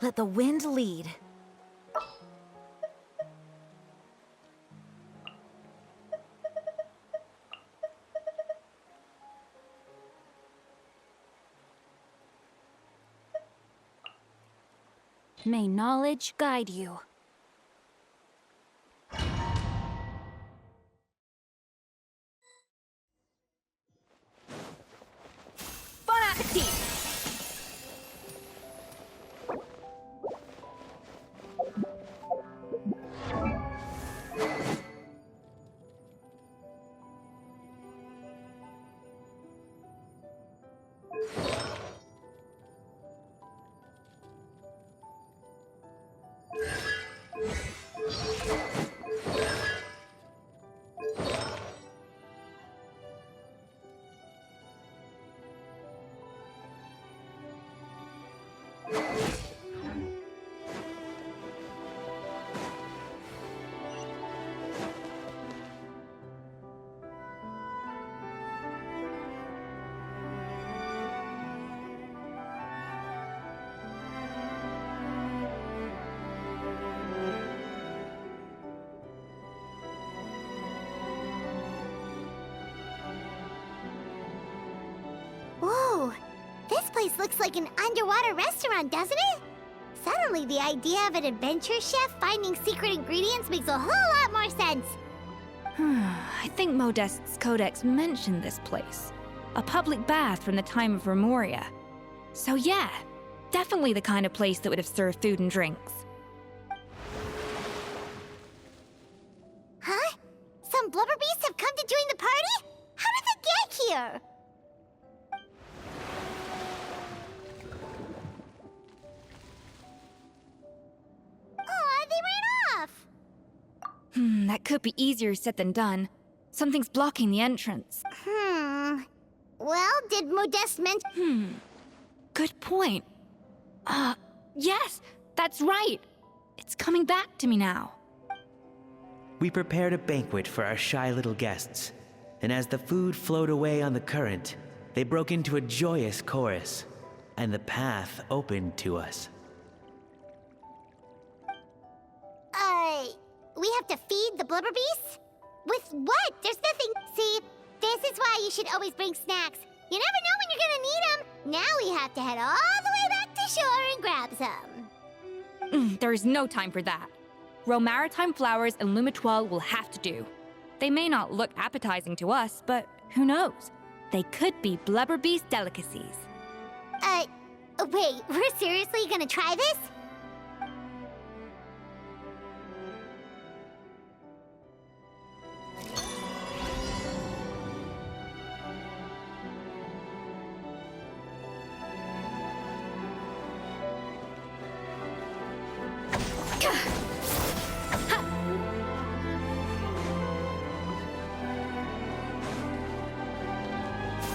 Let the wind lead. May knowledge guide you. Bon appetit! Whoa! This place looks like an underwater restaurant, doesn't it? Suddenly, the idea of an adventure chef finding secret ingredients makes a whole lot more sense. I think Modest's codex mentioned this place. A public bath from the time of Remoria. So yeah, definitely the kind of place that would have served food and drinks. Huh? Some blubber beasts have come to join the party? How did they get here? Aw, they ran off! That could be easier said than done. Something's blocking the entrance. Well, did Modeste mention... Good point. Yes, that's right. It's coming back to me now. We prepared a banquet for our shy little guests, and as the food flowed away on the current, they broke into a joyous chorus, and the path opened to us. We have to feed the blubber beasts? With what? There's nothing... See, this is why you should always bring snacks. You never know when you're gonna need them. Now we have to head all the way back to shore and grab some. There is no time for that. Romaritime flowers and Lumitoile will have to do. They may not look appetizing to us, but who knows? They could be blubber beast delicacies. Wait, we're seriously gonna try this?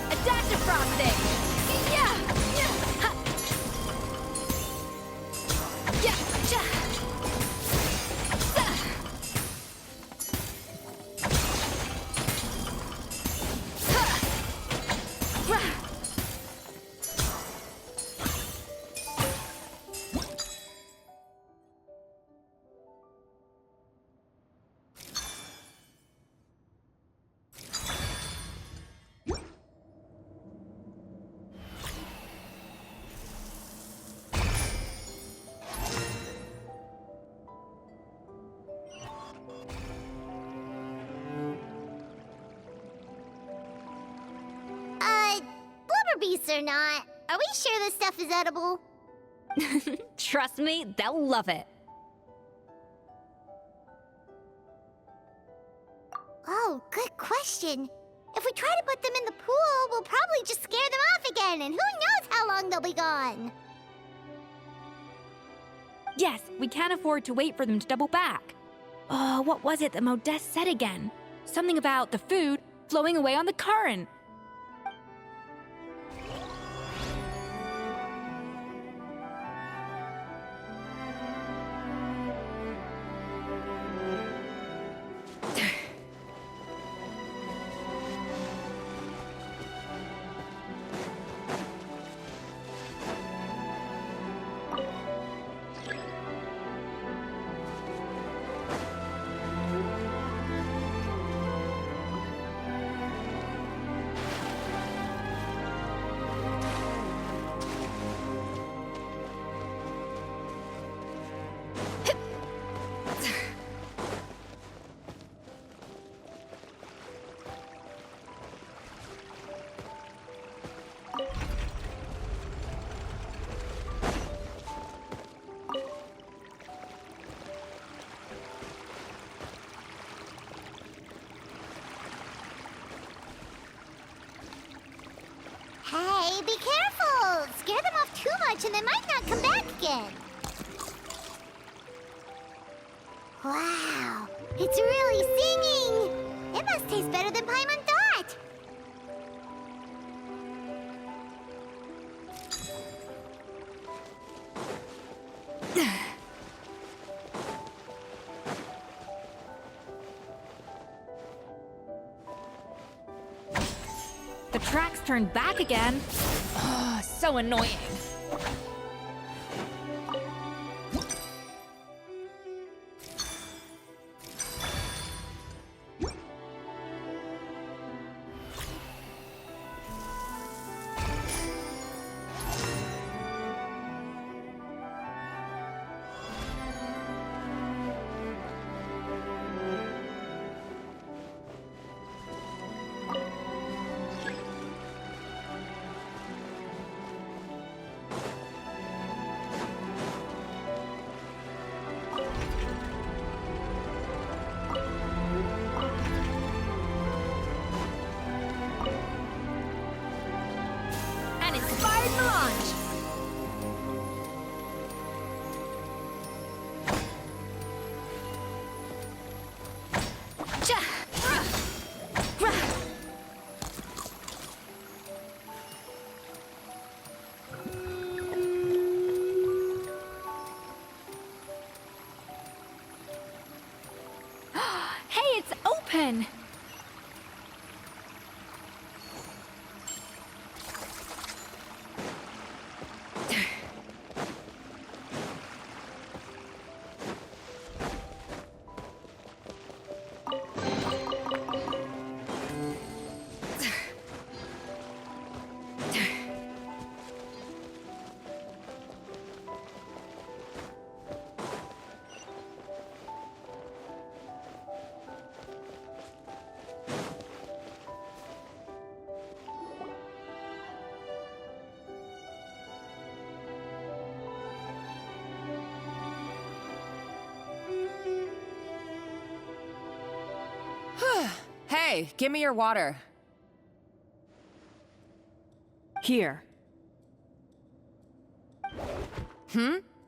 A dash of frosting! Yeah! Blubber beasts or not, are we sure this stuff is edible? Trust me, they'll love it. Oh, good question. If we try to put them in the pool, we'll probably just scare them off again, and who knows how long they'll be gone. Yes, we can't afford to wait for them to double back. Oh, what was it that Modeste said again? Something about the food flowing away on the current. they might not come back again. Wow, it's really singing! It must taste better than Paimon thought! The tracks turned back again. Oh, so annoying. Inspired melange! Hey, it's open! Hey, give me your water. Here.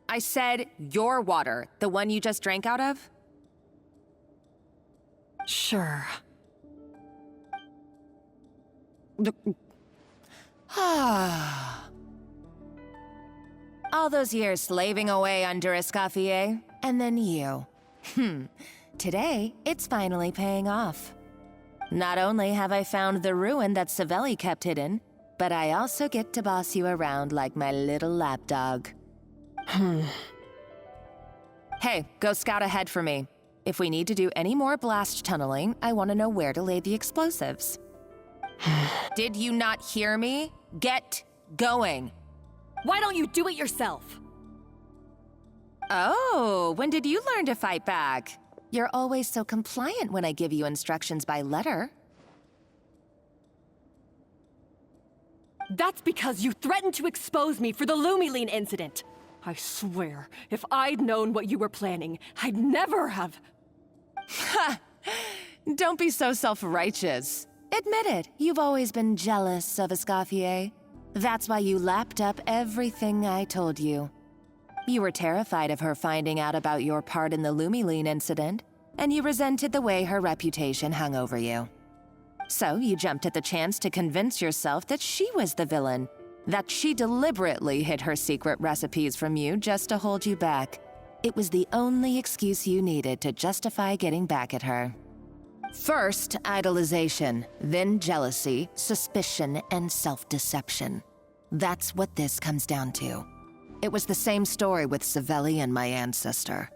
I said your water, the one you just drank out of? Sure. All those years slaving away under ESCOFFIER, and then you. Today, it's finally paying off. Not only have I found the ruin that Savelli kept hidden, but I also get to boss you around like my little lapdog. Hey, go scout ahead for me. If we need to do any more blast tunneling, I want to know where to lay the explosives. Did you not hear me? Get going. Why don't you do it yourself? Oh, when did you learn to fight back? You're always so compliant when I give you instructions by letter. That's because you threatened to expose me for the Lumiline incident. I swear, if I'd known what you were planning, I'd never have... Ha! Don't be so self-righteous. Admit it, you've always been jealous of ESCOFFIER. That's why you lapped up everything I told you. You were terrified of her finding out about your part in the Lumiline incident, and you resented the way her reputation hung over you. So you jumped at the chance to convince yourself that she was the villain, that she deliberately hid her secret recipes from you just to hold you back. It was the only excuse you needed to justify getting back at her. First, idolization, then jealousy, suspicion, and self-deception. That's what this comes down to. It was the same story with Savelli and my ancestor.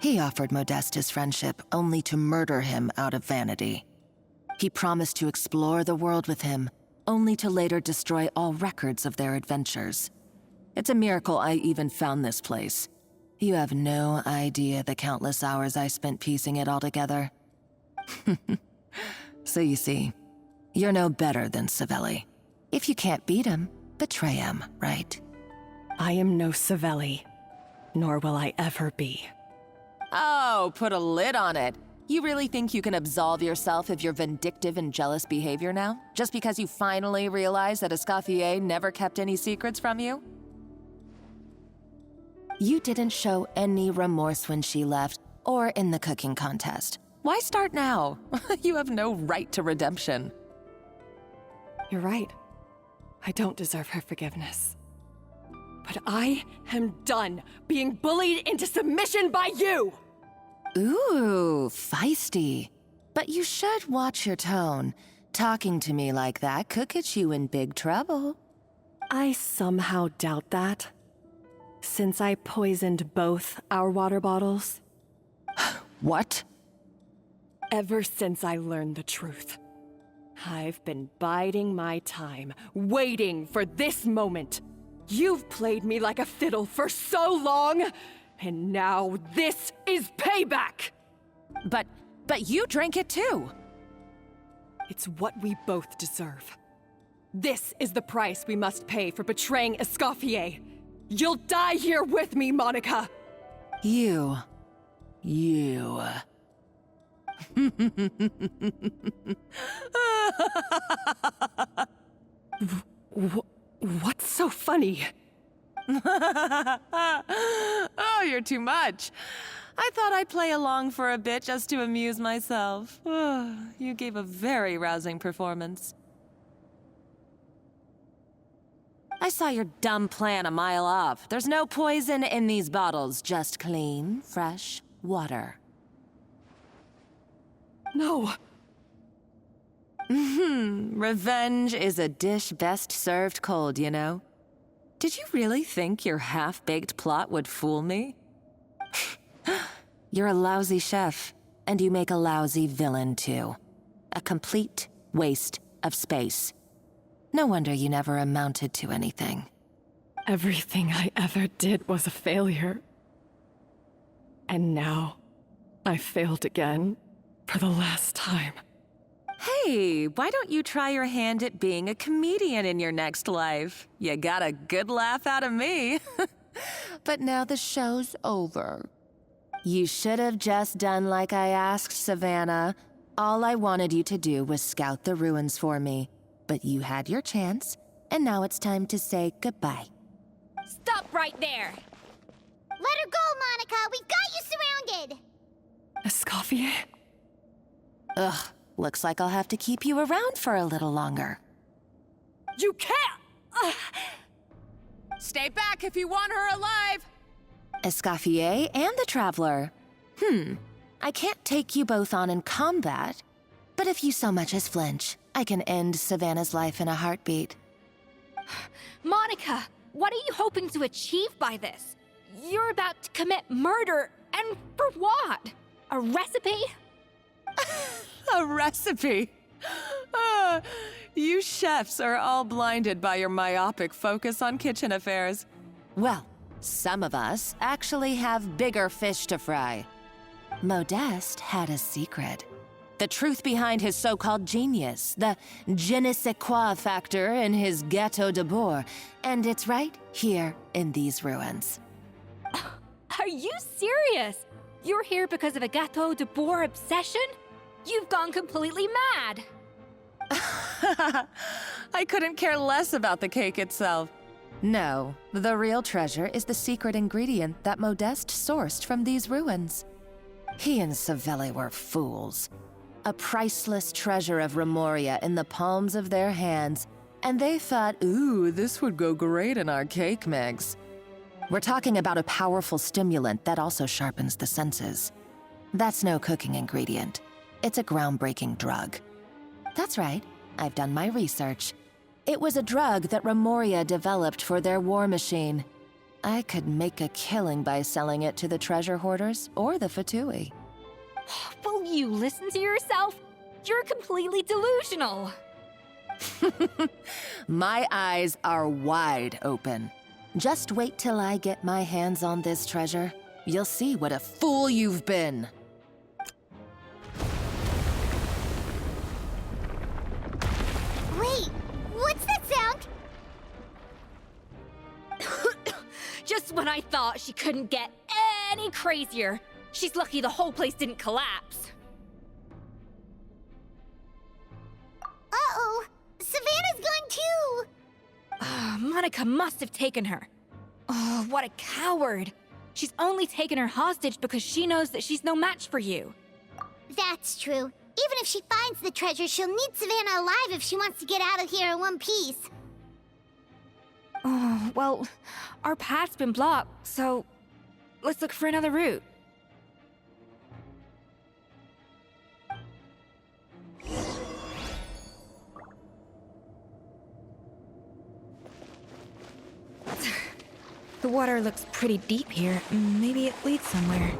He offered Modeste his friendship only to murder him out of vanity. He promised to explore the world with him, only to later destroy all records of their adventures. It's a miracle I even found this place. You have no idea the countless hours I spent piecing it all together. So you see, you're no better than Savelli. If you can't beat him, betray him, right? I am no Savelli, nor will I ever be. Oh, put a lid on it. You really think you can absolve yourself of your vindictive and jealous behavior now? Just because you finally realized that ESCOFFIER never kept any secrets from you? You didn't show any remorse when she left, or in the cooking contest. Why start now? You have no right to redemption. You're right. I don't deserve her forgiveness. But I am done being bullied into submission by you! Ooh, feisty. But you should watch your tone. Talking to me like that could get you in big trouble. I somehow doubt that. Since I poisoned both our water bottles. What? Ever since I learned the truth, I've been biding my time, waiting for this moment. You've played me like a fiddle for so long, and now this is payback! But you drank it too. It's what we both deserve. This is the price we must pay for betraying ESCOFFIER. You'll die here with me, Monica! You. What's so funny? Oh, you're too much. I thought I'd play along for a bit just to amuse myself. You gave a very rousing performance. I saw your dumb plan a mile off. There's no poison in these bottles, just clean, fresh water. No. Revenge is a dish best served cold, you know? Did you really think your half-baked plot would fool me? You're a lousy chef, and you make a lousy villain, too. A complete waste of space. No wonder you never amounted to anything. Everything I ever did was a failure. And now, I failed again, for the last time. Hey, why don't you try your hand at being a comedian in your next life? You got a good laugh out of me. But now the show's over. You should have just done like I asked, Savannah. All I wanted you to do was scout the ruins for me. But you had your chance, and now it's time to say goodbye. Stop right there! Let her go, Monica! We've got you surrounded! ESCOFFIER? Ugh, looks like I'll have to keep you around for a little longer. You can't! Stay back if you want her alive! Escoffier and the Traveler. I can't take you both on in combat, but if you so much as flinch, I can end Savannah's life in a heartbeat. Monica, what are you hoping to achieve by this? You're about to commit murder, and for what? A recipe? A recipe? You chefs are all blinded by your myopic focus on kitchen affairs. Well, some of us actually have bigger fish to fry. Modeste had a secret. The truth behind his so-called genius, the je ne sais quoi factor in his Gâteau de Bourg, and it's right here in these ruins. Are you serious? You're here because of a Gâteau de Bourg obsession? You've gone completely mad! I couldn't care less about the cake itself. No, the real treasure is the secret ingredient that Modeste sourced from these ruins. He and Savelli were fools. A priceless treasure of Remoria in the palms of their hands, and they thought, ooh, this would go great in our cake mix. We're talking about a powerful stimulant that also sharpens the senses. That's no cooking ingredient. It's a groundbreaking drug. That's right, I've done my research. It was a drug that Remoria developed for their war machine. I could make a killing by selling it to the treasure hoarders or the Fatui. Will you listen to yourself? You're completely delusional. My eyes are wide open. Just wait till I get my hands on this treasure. You'll see what a fool you've been. Wait, what's that sound? Just when I thought she couldn't get any crazier. She's lucky the whole place didn't collapse. Uh-oh, Savannah's gone too! Monica must have taken her. Oh, what a coward. She's only taken her hostage because she knows that she's no match for you. That's true. Even if she finds the treasure, she'll need Savannah alive if she wants to get out of here in one piece. Oh, well, our path's been blocked, so let's look for another route. The water looks pretty deep here. Maybe it leads somewhere.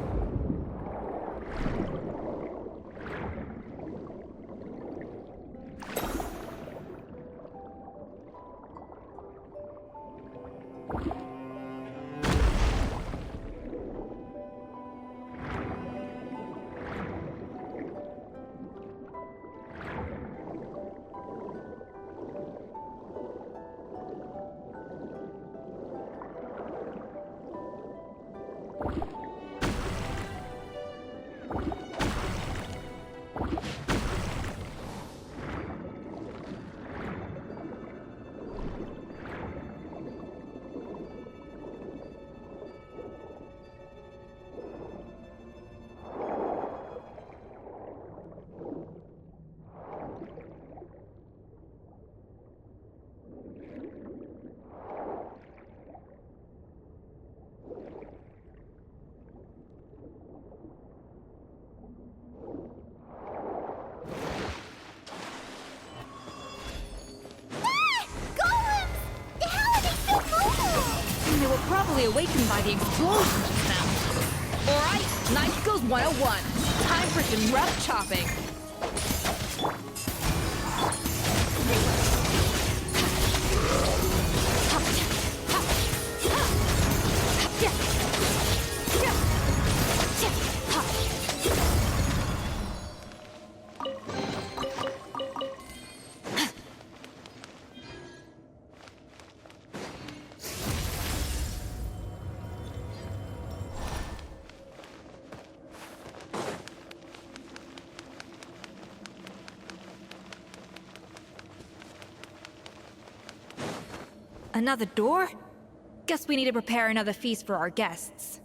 They were probably awakened by the explosion just now. Alright, Night Skills 101. Time for some rough chopping. Another door? Guess we need to prepare another feast for our guests.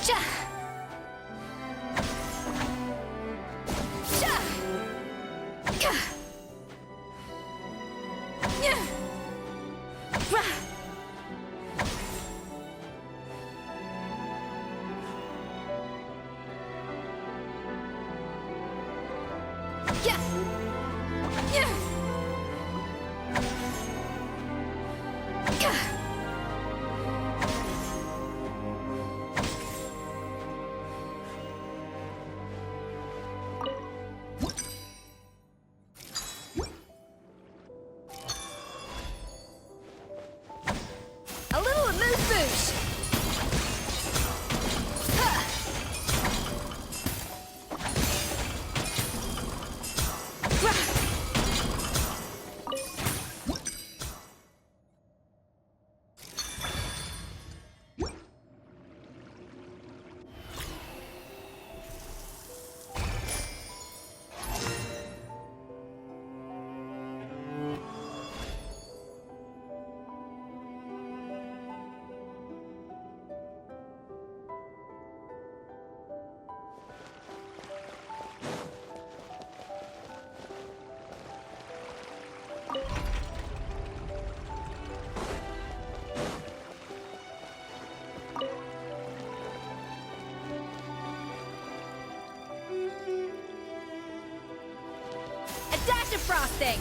Sha! Sha! Ka! Yeah! Ra! Yeah! Yeah! Ka! A little amuse-bouche! Ha! Rah! A dash of frosting!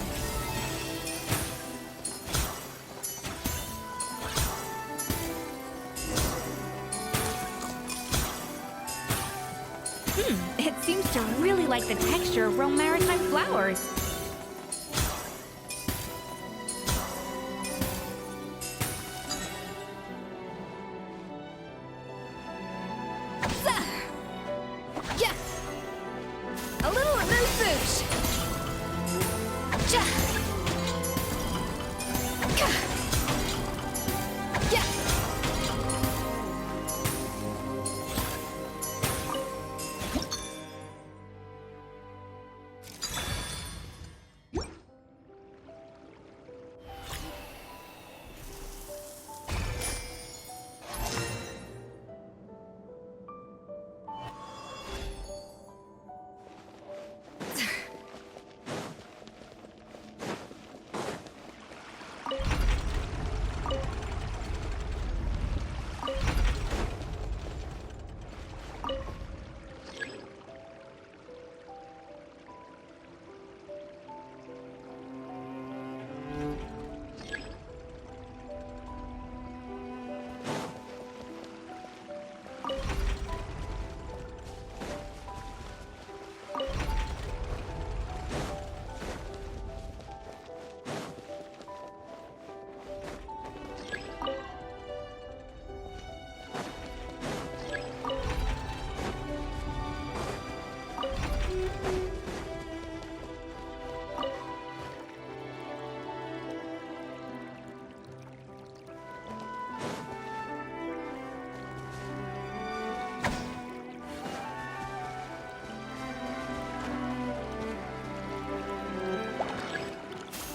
It seems to really like the texture of Rome Maritime flowers. Zah! Yeah! A little amuse-bouche! Ja! Ka! Yeah!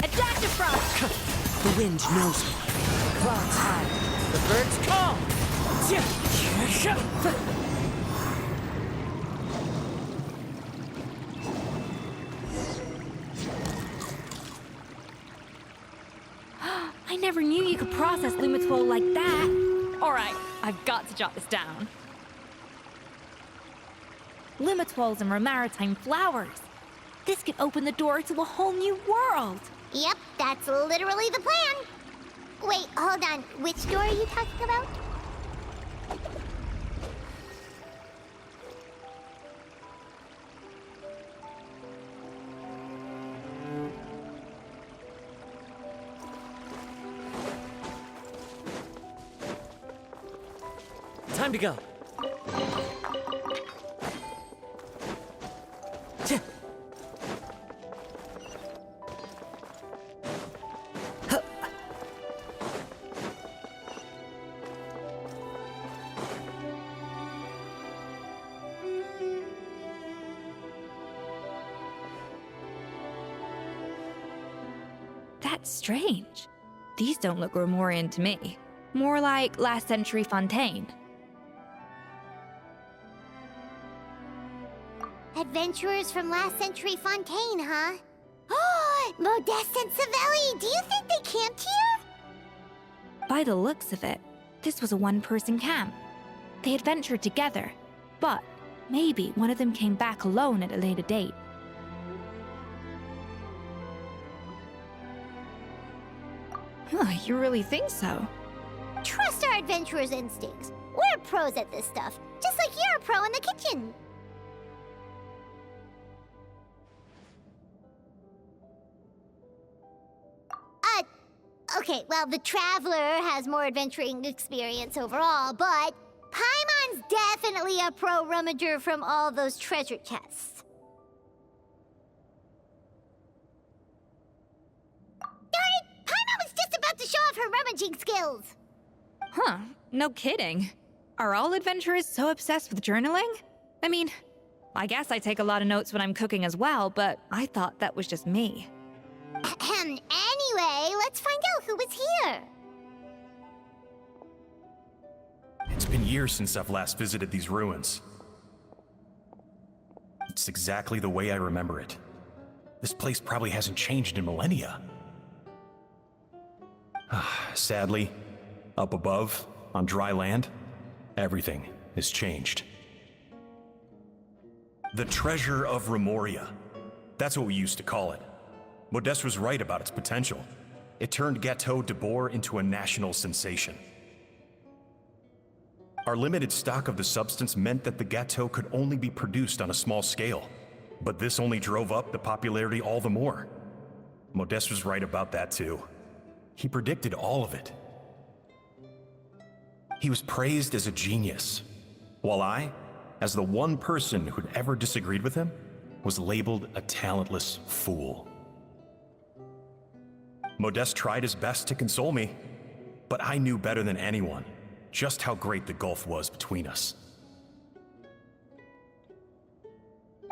A dash of frost! The wind knows me. Clouds high. The birds call. I never knew you could process Lumitwol like that. All right, I've got to jot this down. Lumitwols and Maritime flowers. This could open the door to a whole new world. Yep, that's literally the plan. Wait, hold on. Which door are you talking about? Time to go. That's strange. These don't look Romorian to me. More like last century Fontaine. Adventurers from last century Fontaine, huh? Oh, Modeste and Savelli, do you think they camped here? By the looks of it, this was a one-person camp. They adventured together, but maybe one of them came back alone at a later date. Huh, you really think so? Trust our adventurers' instincts. We're pros at this stuff, just like you're a pro in the kitchen. Okay, well, the Traveler has more adventuring experience overall, but Paimon's definitely a pro rummager from all those treasure chests. Darn it! Paimon was just about to show off her rummaging skills! Huh, no kidding. Are all adventurers so obsessed with journaling? I mean, I guess I take a lot of notes when I'm cooking as well, but I thought that was just me. Anyway, let's find out who was here. It's been years since I've last visited these ruins. It's exactly the way I remember it. This place probably hasn't changed in millennia. Sadly, up above, on dry land, everything has changed. The treasure of Remoria. That's what we used to call it. Modeste was right about its potential. It turned Gâteau de Bourg into a national sensation. Our limited stock of the substance meant that the gâteau could only be produced on a small scale, but this only drove up the popularity all the more. Modeste was right about that too. He predicted all of it. He was praised as a genius, while I, as the one person who'd ever disagreed with him, was labeled a talentless fool. Modeste tried his best to console me, but I knew better than anyone just how great the gulf was between us.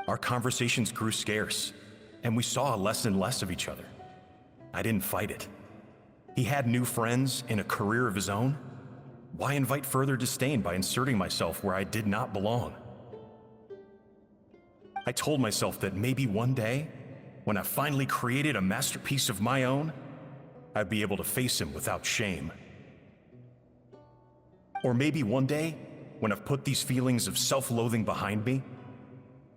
Our conversations grew scarce, and we saw less and less of each other. I didn't fight it. He had new friends and a career of his own. Why invite further disdain by inserting myself where I did not belong? I told myself that maybe one day, when I finally created a masterpiece of my own, I'd be able to face him without shame. Or maybe one day, when I've put these feelings of self-loathing behind me,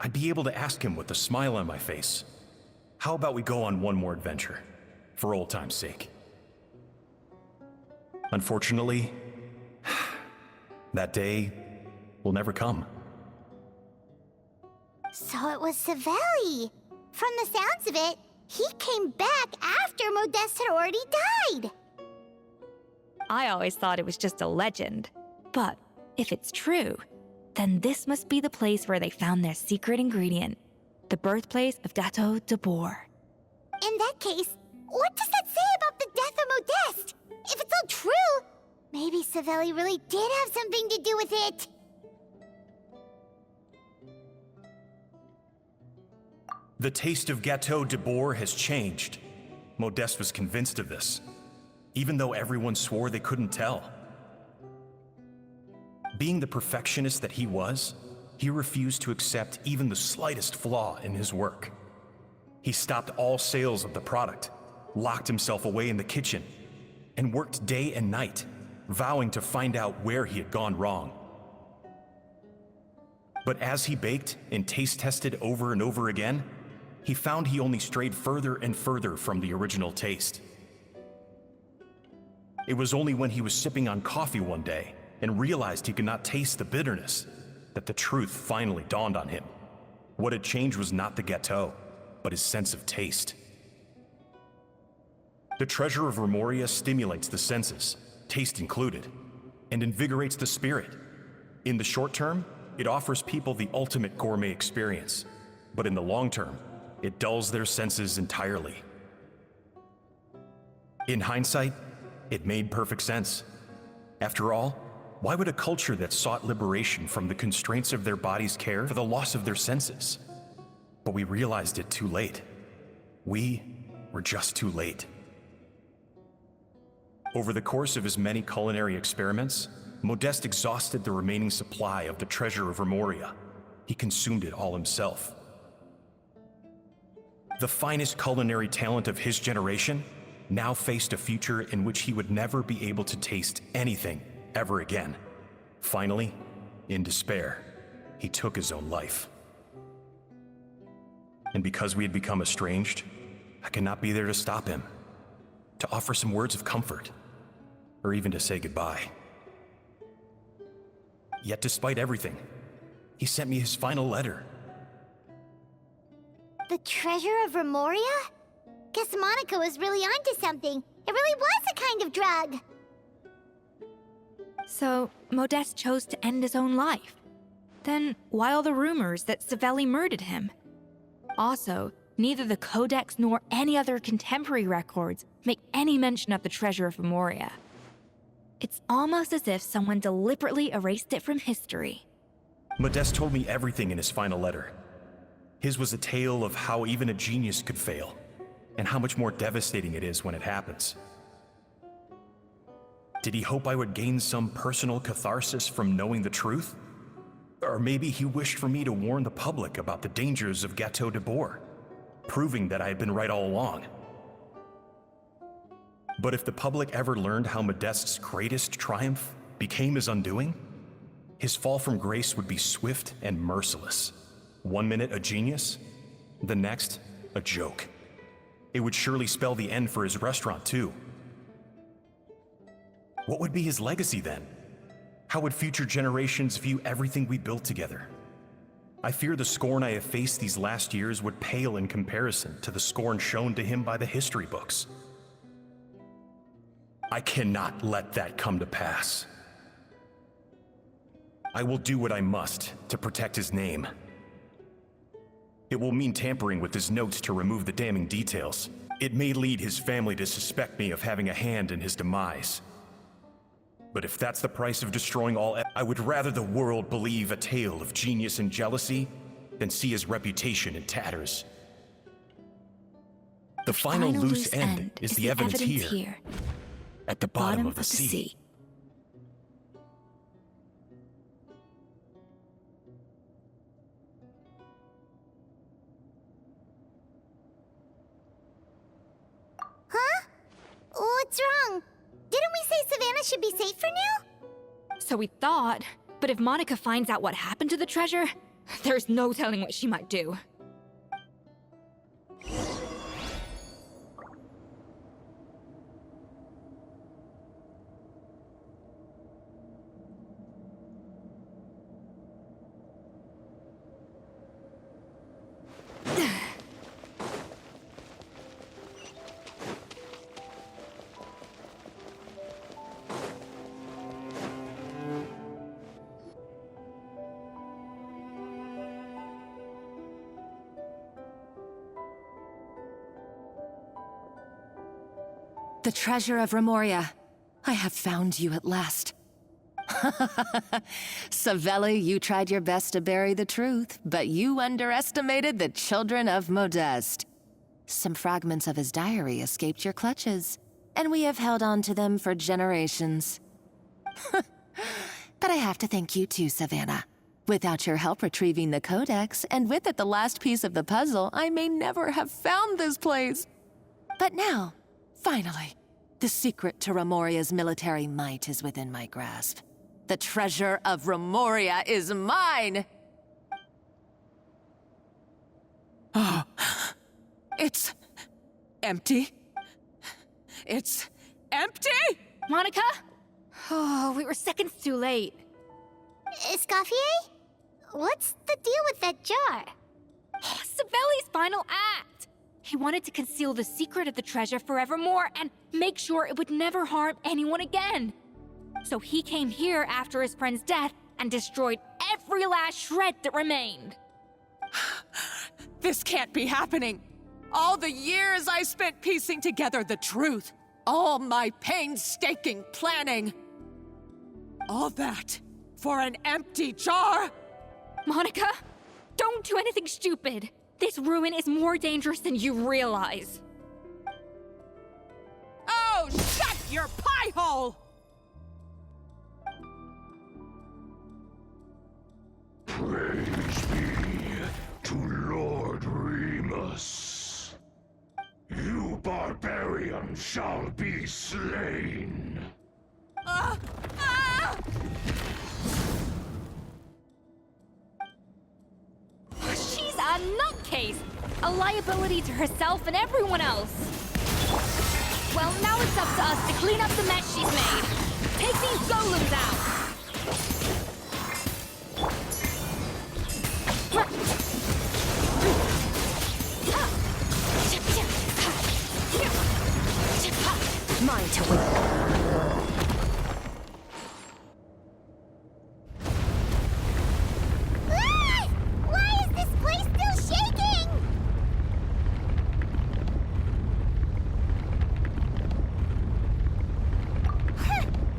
I'd be able to ask him with a smile on my face, how about we go on one more adventure, for old time's sake? Unfortunately, that day will never come. So it was Savelli. From the sounds of it, he came back after Modeste had already died. I always thought it was just a legend. But if it's true, then this must be the place where they found their secret ingredient, the birthplace of Gâteau de Bourg. In that case, what does that say about the death of Modeste? If it's all true, maybe Savelli really did have something to do with it. The taste of Gâteau de Bourg has changed. Modeste was convinced of this, even though everyone swore they couldn't tell. Being the perfectionist that he was, he refused to accept even the slightest flaw in his work. He stopped all sales of the product, locked himself away in the kitchen, and worked day and night, vowing to find out where he had gone wrong. But as he baked and taste tested over and over again, he found he only strayed further and further from the original taste. It was only when he was sipping on coffee one day and realized he could not taste the bitterness that the truth finally dawned on him. What had changed was not the gâteau, but his sense of taste. The treasure of Remoria stimulates the senses, taste included, and invigorates the spirit. In the short term, it offers people the ultimate gourmet experience, but in the long term, it dulls their senses entirely. In hindsight, it made perfect sense. After all, why would a culture that sought liberation from the constraints of their bodies care for the loss of their senses? But we realized it too late. We were just too late. Over the course of his many culinary experiments, Modeste exhausted the remaining supply of the treasure of Remoria. he consumed it all himself. The finest culinary talent of his generation now faced a future in which he would never be able to taste anything ever again. Finally, in despair, he took his own life. And because we had become estranged, I could not be there to stop him, to offer some words of comfort, or even to say goodbye. Yet despite everything, he sent me his final letter. The treasure of Remoria? Guess Monica was really onto something. It really was a kind of drug. So, Modeste chose to end his own life. Then, why all the rumors that Savelli murdered him? Also, neither the Codex nor any other contemporary records make any mention of the treasure of Remoria. It's almost as if someone deliberately erased it from history. Modeste told me everything in his final letter. His was a tale of how even a genius could fail, and how much more devastating it is when it happens. Did he hope I would gain some personal catharsis from knowing the truth? Or maybe he wished for me to warn the public about the dangers of Gateau de Bourg, proving that I had been right all along. But if the public ever learned how Modeste's greatest triumph became his undoing, his fall from grace would be swift and merciless. 1 minute a genius, the next a joke. It would surely spell the end for his restaurant too. What would be his legacy then? How would future generations view everything we built together? I fear the scorn I have faced these last years would pale in comparison to the scorn shown to him by the history books. I cannot let that come to pass. I will do what I must to protect his name. It will mean tampering with his notes to remove the damning details. It may lead his family to suspect me of having a hand in his demise. But if that's the price of destroying all, I would rather the world believe a tale of genius and jealousy than see his reputation in tatters. The final loose end is the evidence here, at the bottom of the sea. Huh? What's wrong? Didn't we say Savannah should be safe for now? So we thought, but if Monica finds out what happened to the treasure, there's no telling what she might do. The treasure of Remoria. I have found you at last. Savelli, you tried your best to bury the truth, but you underestimated the children of Modeste. Some fragments of his diary escaped your clutches, and we have held on to them for generations. But I have to thank you too, Savannah. Without your help retrieving the Codex, and with it the last piece of the puzzle, I may never have found this place. But now, finally, the secret to Remoria's military might is within my grasp. The treasure of Remoria is mine! Oh, it's empty. It's empty? Monica? Oh, we were seconds too late. ESCOFFIER? What's the deal with that jar? Savelli's final act! He wanted to conceal the secret of the treasure forevermore and make sure it would never harm anyone again. So he came here after his friend's death and destroyed every last shred that remained. This can't be happening. All the years I spent piecing together the truth. All my painstaking planning. All that for an empty jar? Monica, don't do anything stupid. This ruin is more dangerous than you realize. Oh, shut your pie hole! Praise be to Lord Remus. You barbarian shall be slain. She's a nutcase! A liability to herself and everyone else! Well, now it's up to us to clean up the mess she's made. Take these golems out! Mine to win. Ah! Why is this place still shaking?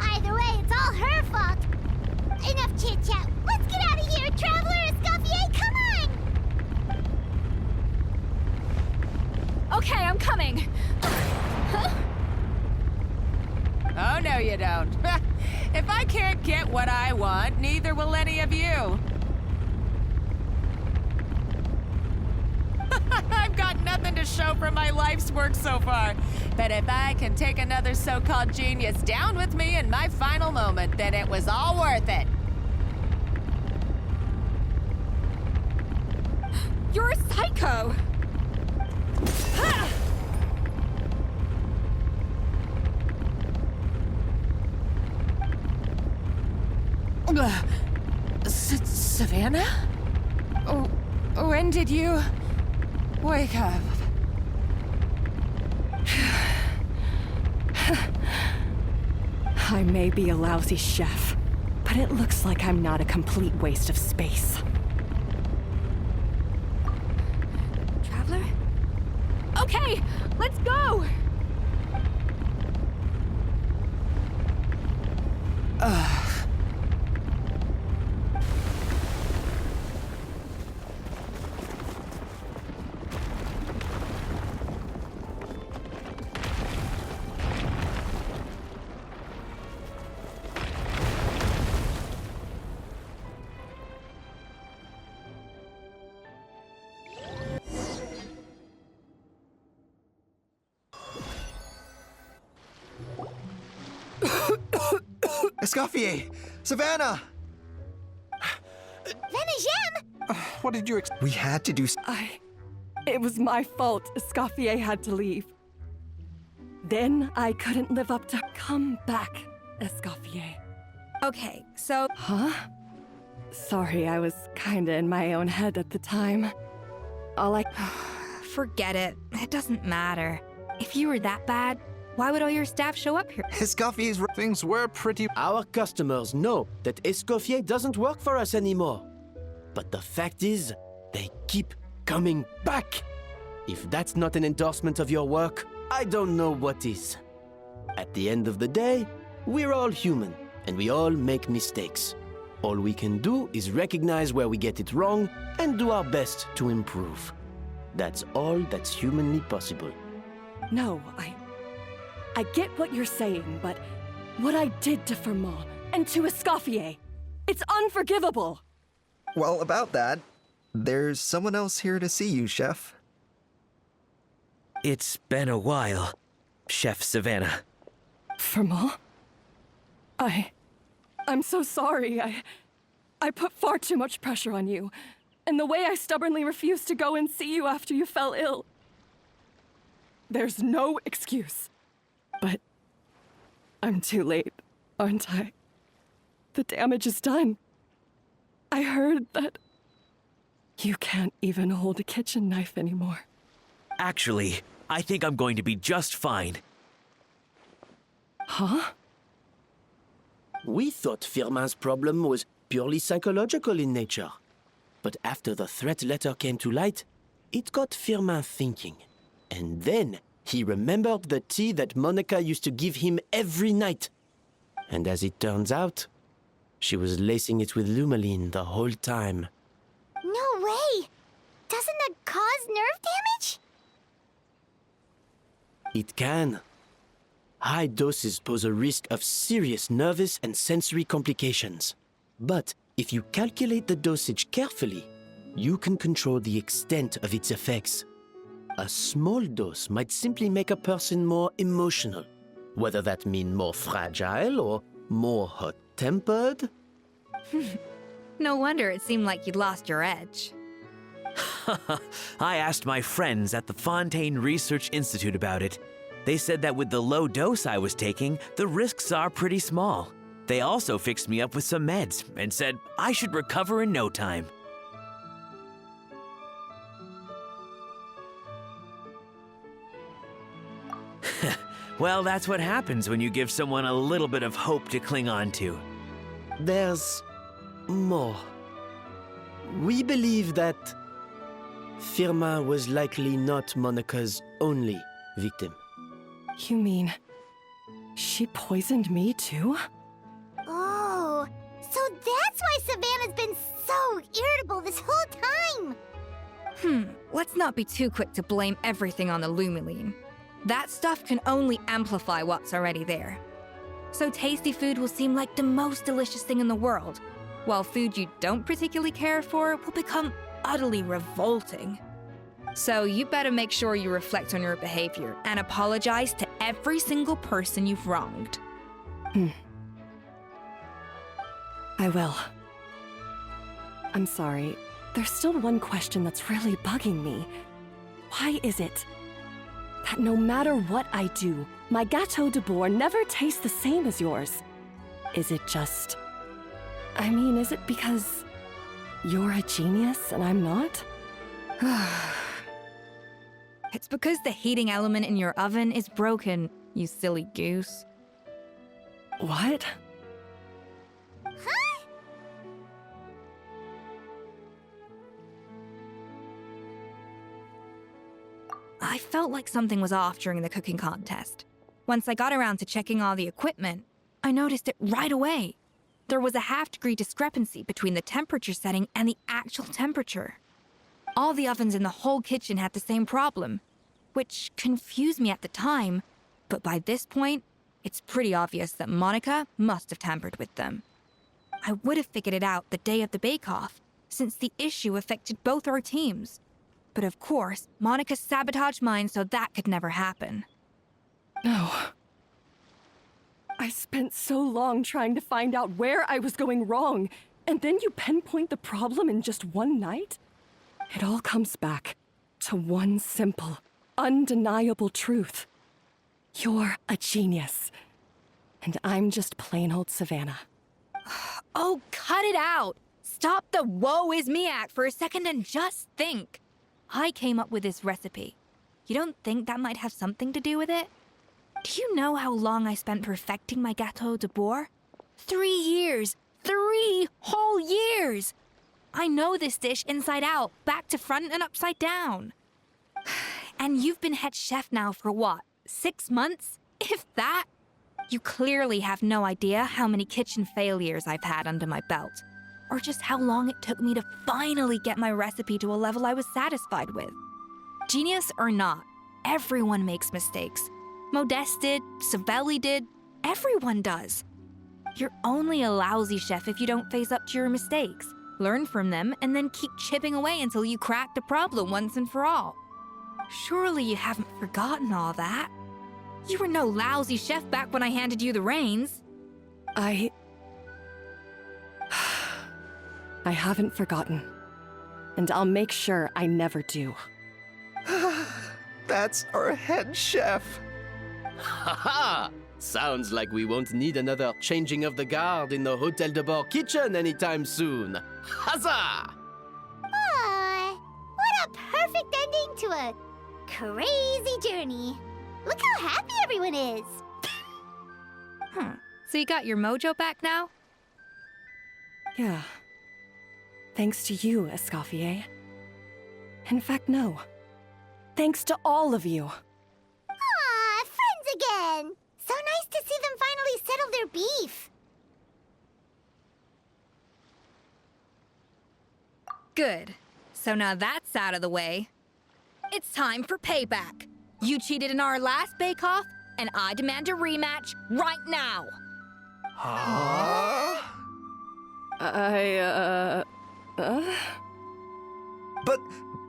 Either way, it's all her fault. Enough chit-chat. Let's get out of here, Traveler Escoffier, come on! Okay, I'm coming. Oh, no, you don't. If I can't get what I want, neither will any of you. I've got nothing to show for my life's work so far. But if I can take another so-called genius down with me in my final moment, then it was all worth it. You're a psycho! Savannah? Oh, when did you wake up? I may be a lousy chef, but it looks like I'm not a complete waste of space. Traveler? Okay, let's go! Escoffier! Savannah! Venejem! What did you We had to do It was my fault Escoffier had to leave. Then I couldn't live up to come back, Escoffier. Okay, so Huh? Sorry, I was kinda in my own head at the time. All I... forget it. It doesn't matter. If you were that bad, why would all your staff show up here? Escoffier's things were pretty. Our customers know that Escoffier doesn't work for us anymore. But the fact is, they keep coming back. If that's not an endorsement of your work, I don't know what is. At the end of the day, we're all human, and we all make mistakes. All we can do is recognize where we get it wrong and do our best to improve. That's all that's humanly possible. No, I get what you're saying, but what I did to Firmont and to Escoffier, it's unforgivable. Well, about that, there's someone else here to see you, Chef. It's been a while, Chef Savannah. Firmont? I'm so sorry. I put far too much pressure on you. And the way I stubbornly refused to go and see you after you fell ill. There's no excuse. But I'm too late, aren't I? The damage is done. I heard that you can't even hold a kitchen knife anymore. Actually, I think I'm going to be just fine. Huh? We thought Firmin's problem was purely psychological in nature. But after the threat letter came to light, it got Firmin thinking. And then he remembered the tea that Monica used to give him every night. And as it turns out, she was lacing it with Lumaline the whole time. No way! Doesn't that cause nerve damage? It can. High doses pose a risk of serious nervous and sensory complications. But If you calculate the dosage carefully, you can control the extent of its effects. A small dose might simply make a person more emotional, whether that mean more fragile or more hot-tempered. No wonder it seemed like you'd lost your edge. I asked my friends at the Fontaine Research Institute about it. They said that with the low dose I was taking, the risks are pretty small. They also fixed me up with some meds and said I should recover in no time. Well, that's what happens when you give someone a little bit of hope to cling on to. There's more. We believe that Firma was likely not Monica's only victim. You mean she poisoned me too? Oh, so that's why Savannah's been so irritable this whole time. Let's not be too quick to blame everything on the Lumiline. That stuff can only amplify what's already there. So tasty food will seem like the most delicious thing in the world, while food you don't particularly care for will become utterly revolting. So you better make sure you reflect on your behavior and apologize to every single person you've wronged. I will. I'm sorry. There's still one question that's really bugging me. Why is it that no matter what I do, my Gâteau de Bourg never tastes the same as yours? Is it just... is it because you're a genius and I'm not? It's because the heating element in your oven is broken, you silly goose. What? Huh? I felt like something was off during the cooking contest. Once I got around to checking all the equipment, I noticed it right away. There was a half-degree discrepancy between the temperature setting and the actual temperature. All the ovens in the whole kitchen had the same problem, which confused me at the time, but by this point, it's pretty obvious that Monica must have tampered with them. I would have figured it out the day of the bake-off, since the issue affected both our teams. But of course, Monica sabotaged mine so that could never happen. No. I spent so long trying to find out where I was going wrong, and then you pinpoint the problem in just one night? It all comes back to one simple, undeniable truth. You're a genius, and I'm just plain old Savannah. Oh, cut it out! Stop the woe is me act for a second and just think. I came up with this recipe. You don't think that might have something to do with it? Do you know how long I spent perfecting my Gâteau de Bourg? 3 years! 3 whole years! I know this dish inside out, back to front and upside down. And you've been head chef now for what, 6 months? If that? You clearly have no idea how many kitchen failures I've had under my belt, or just how long it took me to finally get my recipe to a level I was satisfied with. Genius or not, everyone makes mistakes. Modeste did, Savelli did, everyone does. You're only a lousy chef if you don't face up to your mistakes, learn from them, and then keep chipping away until you crack the problem once and for all. Surely you haven't forgotten all that. You were no lousy chef back when I handed you the reins. I haven't forgotten. And I'll make sure I never do. That's our head chef. Haha! Sounds like we won't need another changing of the guard in the Hôtel de Bord kitchen anytime soon. Huzzah! Aw, what a perfect ending to a crazy journey. Look how happy everyone is. So you got your mojo back now? Yeah. Thanks to you, ESCOFFIER. In fact, no. Thanks to all of you. Aw, friends again. So nice to see them finally settle their beef. Good. So now that's out of the way. It's time for payback. You cheated in our last bake-off, and I demand a rematch right now.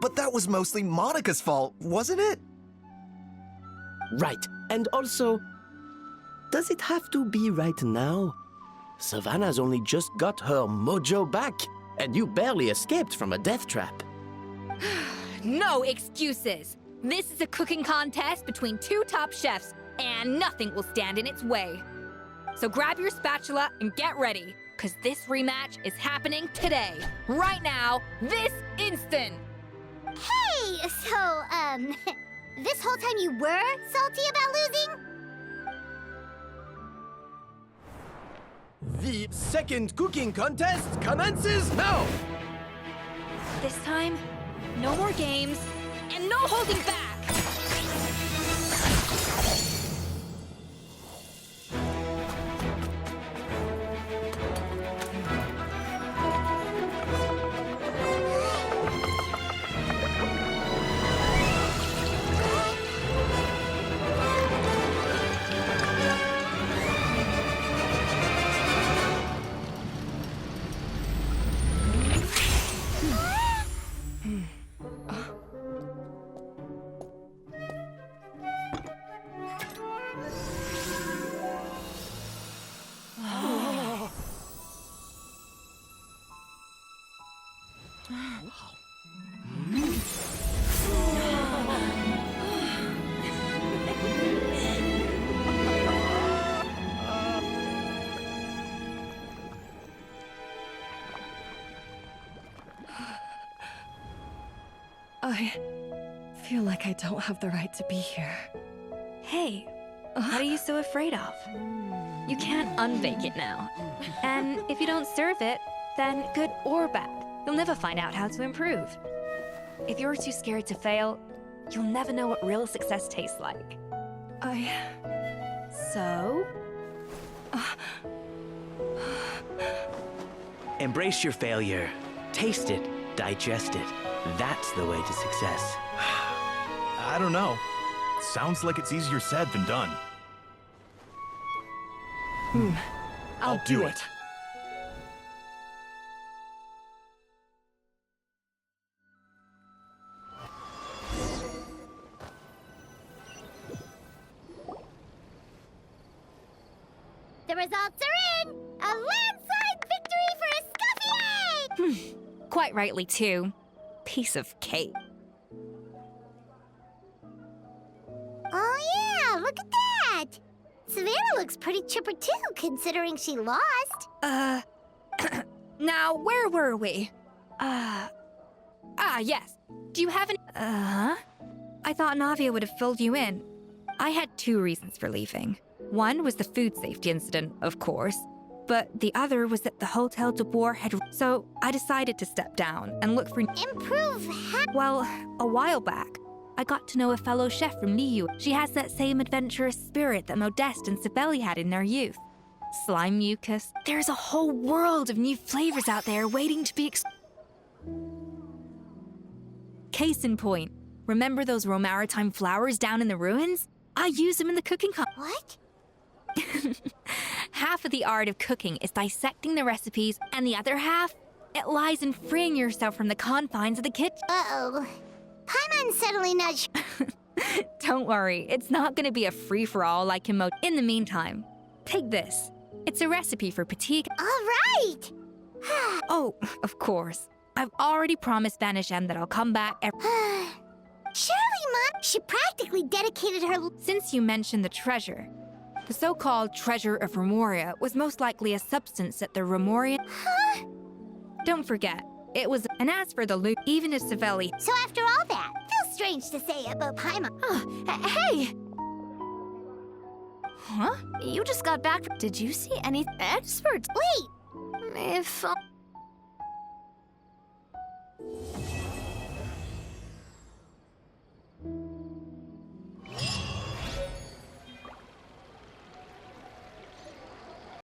But that was mostly Monica's fault, wasn't it? Right. And also, does it have to be right now? Savannah's only just got her mojo back, and you barely escaped from a death trap. No excuses! This is a cooking contest between two top chefs, and nothing will stand in its way. So grab your spatula and get ready, because this rematch is happening today. Right now, this instant! Hey, so, this whole time you were salty about losing? The second cooking contest commences now! This time, no more games, and no holding back! I feel like I don't have the right to be here. Hey, what are you so afraid of? You can't unbake it now. And if you don't serve it, then good or bad, you'll never find out how to improve. If you're too scared to fail, you'll never know what real success tastes like. So? Embrace your failure. Taste it. Digest it. That's the way to success. I don't know. Sounds like it's easier said than done. I'll do it. The results are in! A landslide victory for ESCOFFIER! Quite rightly, too. Piece of cake. Oh yeah, look at that! Savannah looks pretty chipper too, considering she lost. Now, where were we? Yes. Do you have any... I thought Navia would have filled you in. I had two reasons for leaving. One was the food safety incident, of course, but the other was that the Hotel de Bois had... So I decided to step down and look for... Improve Well, a while back, I got to know a fellow chef from Liu. She has that same adventurous spirit that Modeste and Sibeli had in their youth. Slime mucus. There's a whole world of new flavors out there waiting to be Case in point, remember those Romaritime flowers down in the ruins? I use them in the cooking What? Half of the art of cooking is dissecting the recipes, and the other half, it lies in freeing yourself from the confines of the kitchen. Uh-oh. Paimon's suddenly nudged. Don't worry, it's not gonna be a free-for-all like in In the meantime, take this. It's a recipe for petite. All right! Oh, of course. I've already promised Vanishem that I'll come back Surely, Mom, she practically dedicated her... Since you mentioned the treasure, the so-called treasure of Remoria was most likely a substance that the Remorian... Huh? Don't forget, it was... And as for the loot, even if Sibeli... So after all that, feels strange to say about Paimon. Hey! Huh? You just got back. Did you see any experts? Wait! If...